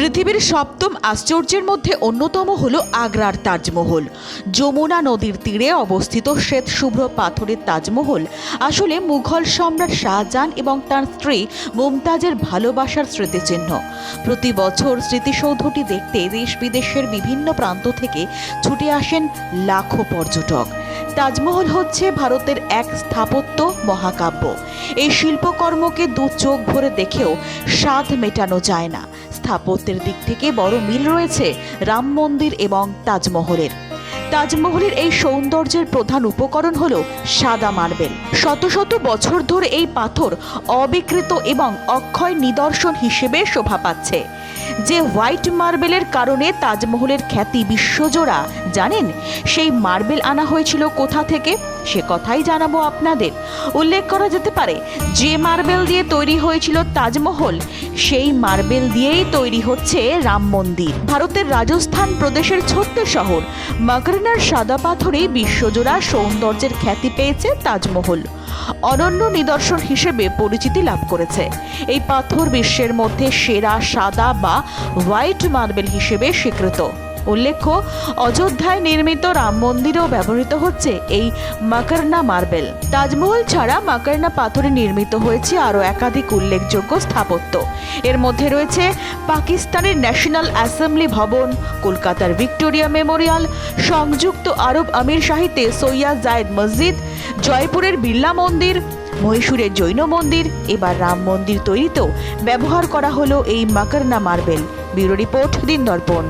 পৃথিবীর সপ্তম আশ্চর্যের মধ্যে অন্যতম হল আগ্রার তাজমহল। যমুনা নদীর তীরে অবস্থিত শ্বেত শুভ্র পাথরের তাজমহল আসলে মুঘল সম্রাট শাহজাহান এবং তার স্ত্রী মুমতাজের ভালোবাসার স্মৃতিচিহ্ন। প্রতি বছর স্মৃতিসৌধটি দেখতে দেশ বিদেশের বিভিন্ন প্রান্ত থেকে ছুটে আসেন লাখো পর্যটক। তাজমহল হচ্ছে ভারতের এক স্থাপত্য মহাকাব্য। এই শিল্পকর্মকে দু চোখ ভরে দেখেও স্বাদ মেটানো যায় না। স্থাপত্যের দিক থেকে বড় মিল রয়েছে রাম মন্দির এবং তাজমহলের। তাজমহলের এই সৌন্দর্যের প্রধান উপকরণ হল সাদা মার্বেল। শত শত বছর ধরে এই পাথর অবিকৃত এবং অক্ষয় নিদর্শন হিসেবে শোভা পাচ্ছে। যে হোয়াইট মার্বেলের কারণে তাজমহলের খ্যাতি বিশ্বজোড়া, জানেন সেই মার্বেল আনা হয়েছিল কোথা থেকে? সে কথাই জানাবো আপনাদের। উল্লেখ করা যেতে পারে, যে মার্বেল দিয়ে তৈরি হয়েছিল তাজমহল, সেই মার্বেল দিয়েই তৈরি হচ্ছে রাম মন্দির। ভারতের রাজস্থান প্রদেশের ছোট্ট শহর মাকরানার সাদা পাথরেই বিশ্বজোড়া সৌন্দর্যের খ্যাতি পেয়েছে তাজমহল। অনন্য নিদর্শন হিসেবে পরিচিতি লাভ করেছে। এই পাথর বিশ্বের মধ্যে সেরা সাদা বা হোয়াইট মার্বেল হিসেবে স্বীকৃত। উল্লেখ্য, অযোধ্যায় নির্মিত রাম মন্দিরেও ব্যবহৃত হচ্ছে এই মাকরানা মার্বেল। তাজমহল ছাড়া মাকরানা পাথরে নির্মিত হয়েছে আরও একাধিক উল্লেখযোগ্য স্থাপত্য। এর মধ্যে রয়েছে পাকিস্তানের ন্যাশনাল অ্যাসেম্বলি ভবন, কলকাতার ভিক্টোরিয়া মেমোরিয়াল, সংযুক্ত আরব আমির শাহিতে সৈয়দ জায়েদ মসজিদ, জয়পুরের বিড়লা মন্দির, মহীশূরের জৈন মন্দির। এবার রাম মন্দির তৈরিতেও ব্যবহার করা হলো এই মাকরানা মার্বেল। ব্যুরো রিপোর্ট, দিন দর্পণ।